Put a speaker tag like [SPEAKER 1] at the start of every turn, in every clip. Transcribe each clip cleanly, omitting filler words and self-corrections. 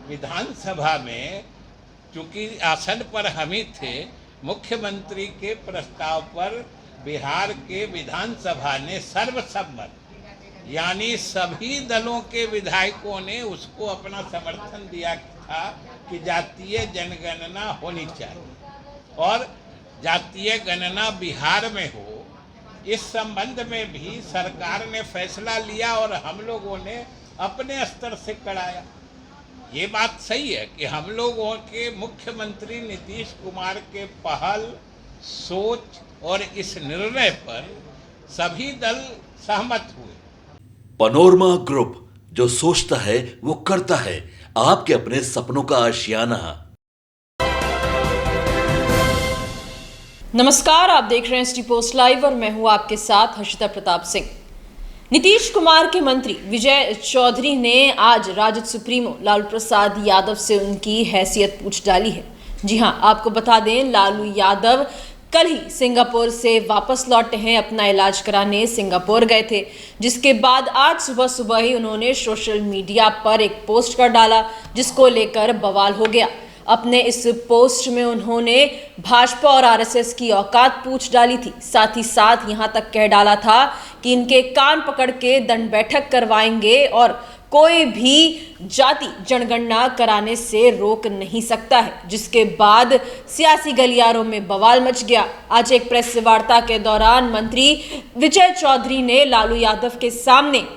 [SPEAKER 1] विधानसभा में, चूंकि आसन पर हम ही थे, मुख्यमंत्री के प्रस्ताव पर बिहार के विधानसभा ने सर्वसम्मत, यानी सभी दलों के विधायकों ने उसको अपना समर्थन दिया था कि जातीय जनगणना होनी चाहिए और जातीय गणना बिहार में हो। इस संबंध में भी सरकार ने फैसला लिया और हम लोगों ने अपने स्तर से कराया। ये बात सही है कि हम लोगों के मुख्यमंत्री नीतीश कुमार के पहल, सोच और इस निर्णय पर सभी दल सहमत हुए।
[SPEAKER 2] पनोरमा ग्रुप, जो सोचता है वो करता है। आपके अपने सपनों का आशियाना।
[SPEAKER 3] नमस्कार, आप देख रहे हैं एसटी पोस्ट लाइव और मैं हूं आपके साथ हर्षिता प्रताप सिंह। नीतीश कुमार के मंत्री विजय चौधरी ने आज राजद सुप्रीमो लालू प्रसाद यादव से उनकी हैसियत पूछ डाली है। जी हां, आपको बता दें, लालू यादव कल ही सिंगापुर से वापस लौटे हैं। अपना इलाज कराने सिंगापुर गए थे, जिसके बाद आज सुबह सुबह ही उन्होंने सोशल मीडिया पर एक पोस्ट कर डाला, जिसको लेकर बवाल हो गया। अपने इस पोस्ट में उन्होंने भाजपा और आरएसएस की औकात पूछ डाली थी। साथ ही साथ यहां तक कह डाला था कि इनके कान पकड़ के दंड बैठक करवाएंगे और कोई भी जाति जनगणना कराने से रोक नहीं सकता है, जिसके बाद सियासी गलियारों में बवाल मच गया। आज एक प्रेस वार्ता के दौरान मंत्री विजय चौधरी ने लालू यादव के सामने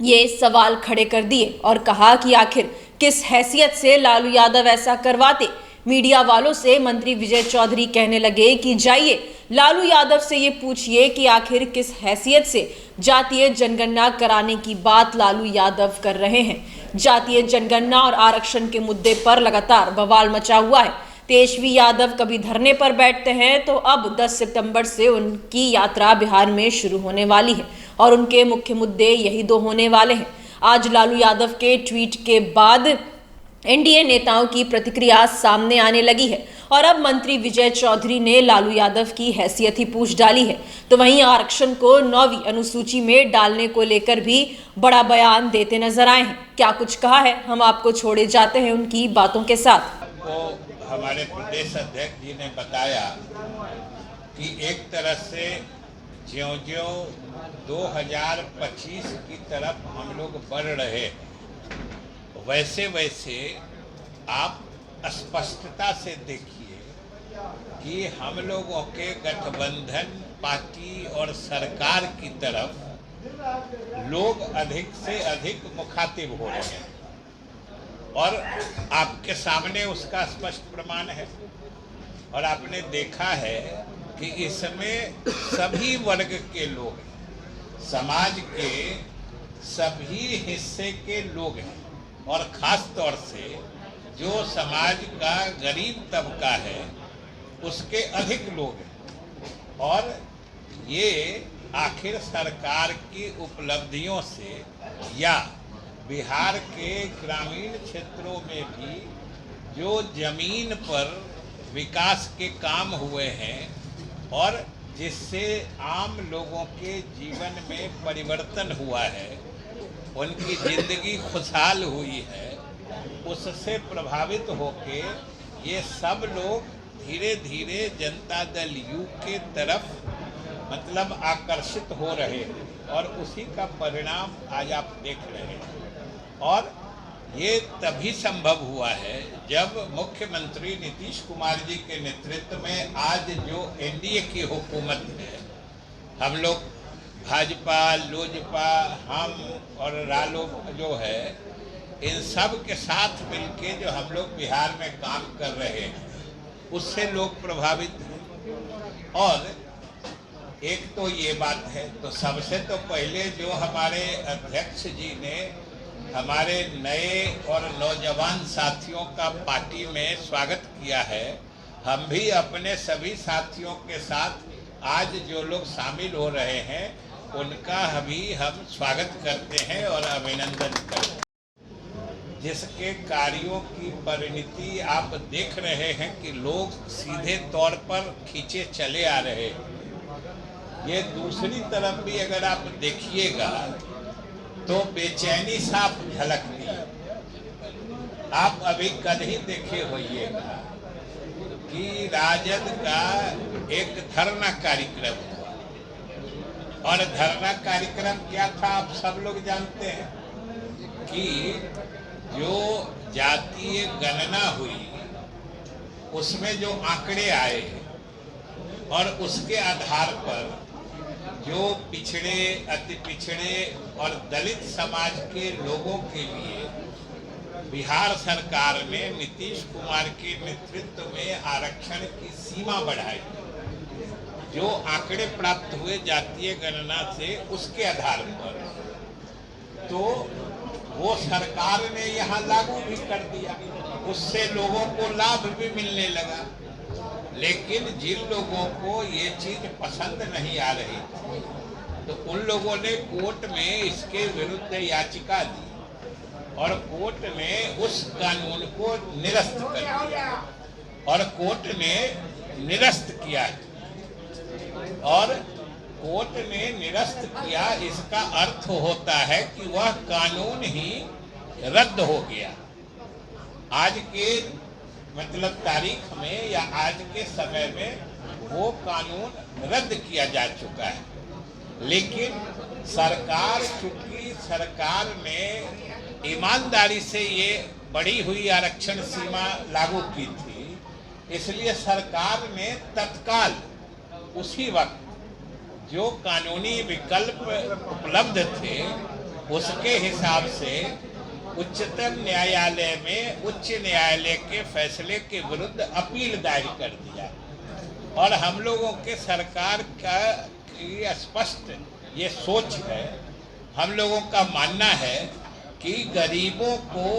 [SPEAKER 3] ये सवाल खड़े कर दिए और कहा कि आखिर किस हैसियत से लालू यादव ऐसा करवाते। मीडिया वालों से मंत्री विजय चौधरी कहने लगे कि जाइए लालू यादव से ये पूछिए कि आखिर किस हैसियत से जातीय जनगणना कराने की बात लालू यादव कर रहे हैं। जातीय जनगणना और आरक्षण के मुद्दे पर लगातार बवाल मचा हुआ है। तेजस्वी यादव कभी धरने पर बैठते हैं तो अब 10 सितंबर से उनकी यात्रा बिहार में शुरू होने वाली है और उनके मुख्य मुद्दे यही दो होने वाले हैं। आज लालू यादव के ट्वीट के बाद एनडीए नेताओं की प्रतिक्रिया सामने आने लगी है और अब मंत्री विजय चौधरी ने लालू यादव की हैसियत ही पूछ डाली है। तो वहीं आरक्षण को 9वीं अनुसूची में डालने को लेकर भी बड़ा बयान देते नजर आए हैं। क्या कुछ कहा है, हम आपको छोड़े जाते हैं उनकी बातों के साथ।
[SPEAKER 1] वो हमारे प्रदेश अध्यक्ष जी ने बताया कि एक तरह से ज्यों-ज्यों 2025 की तरफ हम लोग बढ़ रहे, वैसे वैसे आप स्पष्टता से देखिए कि हम लोगों के गठबंधन पार्टी और सरकार की तरफ लोग अधिक से अधिक मुखातिब हो रहे हैं और आपके सामने उसका स्पष्ट प्रमाण है। और आपने देखा है कि इसमें सभी वर्ग के लोग हैं, समाज के सभी हिस्से के लोग हैं और खास तौर से जो समाज का गरीब तबका है उसके अधिक लोग हैं। और ये आखिर सरकार की उपलब्धियों से या बिहार के ग्रामीण क्षेत्रों में भी जो जमीन पर विकास के काम हुए हैं और जिससे आम लोगों के जीवन में परिवर्तन हुआ है, उनकी जिंदगी खुशहाल हुई है, उससे प्रभावित होके ये सब लोग धीरे धीरे जनता दल यू के तरफ मतलब आकर्षित हो रहे हैं और उसी का परिणाम आज आप देख रहे हैं। और ये तभी संभव हुआ है जब मुख्यमंत्री नीतीश कुमार जी के नेतृत्व में आज जो एनडीए की हुकूमत है, हम लोग भाजपा, लोजपा, हम और रालोद जो है, इन सब के साथ मिलके जो हम लोग बिहार में काम कर रहे हैं उससे लोग प्रभावित हैं। और एक तो ये बात है, तो सबसे तो पहले जो हमारे अध्यक्ष जी ने हमारे नए और नौजवान साथियों का पार्टी में स्वागत किया है, हम भी अपने सभी साथियों के साथ आज जो लोग शामिल हो रहे हैं उनका भी हम स्वागत करते हैं और अभिनंदन करते हैं। जिसके कार्यों की परिणति आप देख रहे हैं कि लोग सीधे तौर पर खींचे चले आ रहे हैं। ये दूसरी तरफ भी अगर आप देखिएगा तो बेचैनी साफ झलकती है। आप अभी कल ही देखे होइएगा कि राजद का एक धरना कार्यक्रम हुआ, और धरना कार्यक्रम क्या था आप सब लोग जानते हैं कि जो जातीय गणना हुई उसमें जो आंकड़े आए और उसके आधार पर जो पिछड़े, अति पिछड़े और दलित समाज के लोगों के लिए बिहार सरकार ने नीतीश कुमार के नेतृत्व में आरक्षण की सीमा बढ़ाई। जो आंकड़े प्राप्त हुए जातीय गणना से उसके आधार पर, तो वो सरकार ने यहाँ लागू भी कर दिया, उससे लोगों को लाभ भी मिलने लगा। लेकिन जिन लोगों को ये चीज पसंद नहीं आ रही थी, तो उन लोगों ने कोर्ट में इसके विरुद्ध याचिका दी और कोर्ट ने उस कानून को निरस्त कर दिया, और कोर्ट ने निरस्त किया। और कोर्ट ने निरस्त किया, इसका अर्थ होता है कि वह कानून ही रद्द हो गया। आज के मतलब तारीख में या आज के समय में वो कानून रद्द किया जा चुका है। लेकिन सरकार, चूंकि सरकार ने ईमानदारी से ये बढ़ी हुई आरक्षण सीमा लागू की थी, इसलिए सरकार ने तत्काल उसी वक्त जो कानूनी विकल्प उपलब्ध थे उसके हिसाब से उच्चतम न्यायालय में उच्च न्यायालय के फैसले के विरुद्ध अपील दायर कर दिया। और हम लोगों के सरकार का ये स्पष्ट ये सोच है, हम लोगों का मानना है कि गरीबों को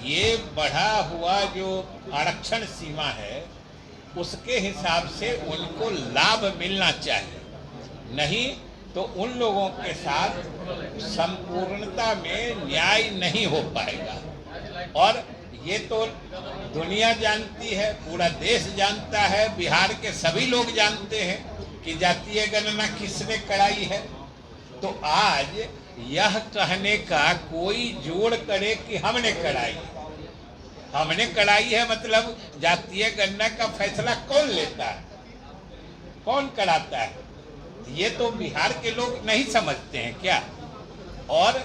[SPEAKER 1] ये बढ़ा हुआ जो आरक्षण सीमा है उसके हिसाब से उनको लाभ मिलना चाहिए, नहीं तो उन लोगों के साथ संपूर्णता में न्याय नहीं हो पाएगा। और ये तो दुनिया जानती है, पूरा देश जानता है, बिहार के सभी लोग जानते हैं कि जातीय गणना किसने कराई है। तो आज यह कहने का कोई जोड़ करे कि हमने कराई, हमने कराई है, मतलब जातीय गणना का फैसला कौन लेता है, कौन कराता है, ये तो बिहार के लोग नहीं समझते हैं क्या। और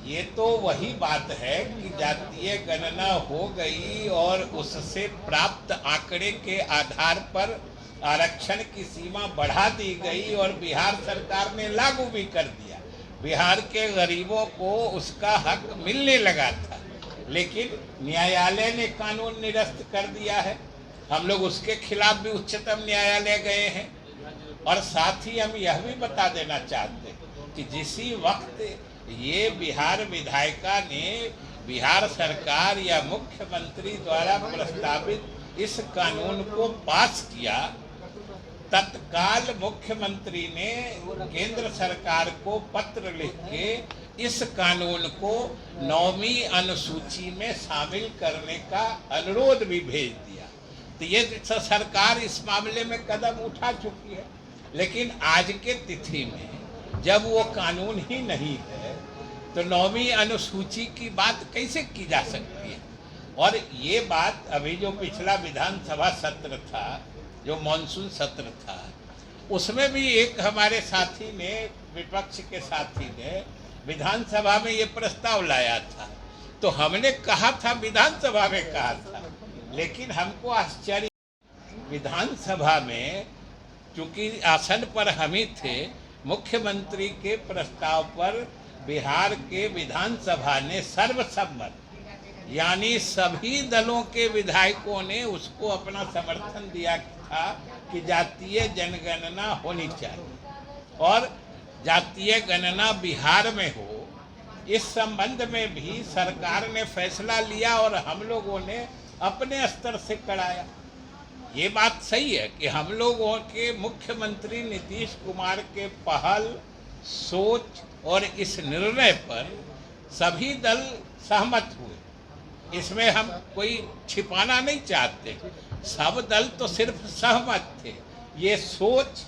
[SPEAKER 1] ये तो वही बात है कि जातीय गणना हो गई और उससे प्राप्त आंकड़े के आधार पर आरक्षण की सीमा बढ़ा दी गई और बिहार सरकार ने लागू भी कर दिया। बिहार के गरीबों को उसका हक मिलने लगा था, लेकिन न्यायालय ने कानून निरस्त कर दिया है। हम लोग उसके खिलाफ भी उच्चतम न्यायालय गए हैं। और साथ ही हम यह भी बता देना चाहते हैं कि जिसी वक्त ये बिहार विधायिका ने बिहार सरकार या मुख्यमंत्री द्वारा प्रस्तावित इस कानून को पास किया, तत्काल मुख्यमंत्री ने केंद्र सरकार को पत्र लिख के इस कानून को 9वीं अनुसूची में शामिल करने का अनुरोध भी भेज दिया। तो ये सरकार इस मामले में कदम उठा चुकी है। लेकिन आज के तिथि में जब वो कानून ही नहीं है तो 9वीं अनुसूची की बात कैसे की जा सकती है। और ये बात अभी जो पिछला विधानसभा सत्र था, जो मॉनसून सत्र था, उसमें भी एक हमारे साथी ने, विपक्ष के साथी ने विधानसभा में ये प्रस्ताव लाया था। तो हमने कहा था, विधानसभा में कहा था, लेकिन हमको आश्चर्य, विधानसभा में चूंकि आसन पर हम ही थे, मुख्यमंत्री के प्रस्ताव पर बिहार के विधानसभा ने सर्वसम्मत, यानी सभी दलों के विधायकों ने उसको अपना समर्थन दिया था कि जातीय जनगणना होनी चाहिए और जातीय गणना बिहार में हो। इस संबंध में भी सरकार ने फैसला लिया और हम लोगों ने अपने स्तर से कराया। ये बात सही है कि हम लोगों के मुख्यमंत्री नीतीश कुमार के पहल, सोच और इस निर्णय पर सभी दल सहमत हुए। इसमें हम कोई छिपाना नहीं चाहते, सब दल तो सिर्फ सहमत थे। ये सोच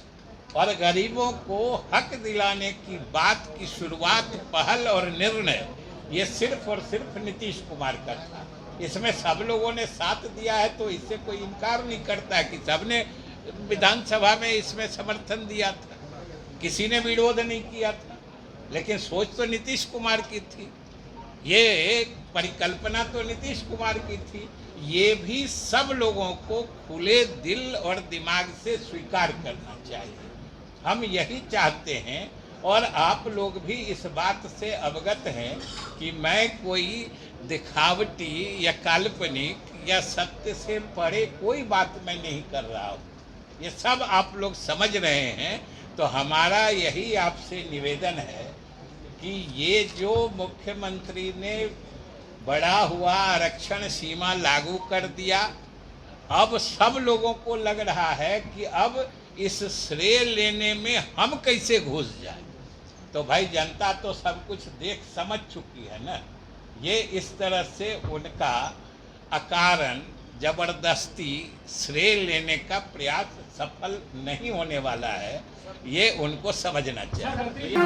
[SPEAKER 1] और गरीबों को हक दिलाने की बात की शुरुआत, पहल और निर्णय ये सिर्फ और सिर्फ नीतीश कुमार का था। इसमें सब लोगों ने साथ दिया है, तो इससे कोई इनकार नहीं करता कि सबने विधानसभा में इसमें समर्थन दिया था, किसी ने विरोध नहीं किया था। लेकिन सोच तो नीतीश कुमार की थी, ये एक परिकल्पना तो नीतीश कुमार की थी। ये भी सब लोगों को खुले दिल और दिमाग से स्वीकार करना चाहिए। हम यही चाहते हैं और आप लोग भी इस बात से अवगत हैं कि मैं कोई दिखावटी या काल्पनिक या सत्य से परे कोई बात मैं नहीं कर रहा हूँ, ये सब आप लोग समझ रहे हैं। तो हमारा यही आपसे निवेदन है कि ये जो मुख्यमंत्री ने बढ़ा हुआ आरक्षण सीमा लागू कर दिया, अब सब लोगों को लग रहा है कि अब इस श्रेय लेने में हम कैसे घुस जाए। तो भाई जनता तो सब कुछ देख समझ चुकी है ना। ये इस तरह से उनका अकारण जबरदस्ती श्रेय लेने का प्रयास सफल नहीं होने वाला है, ये उनको समझना चाहिए।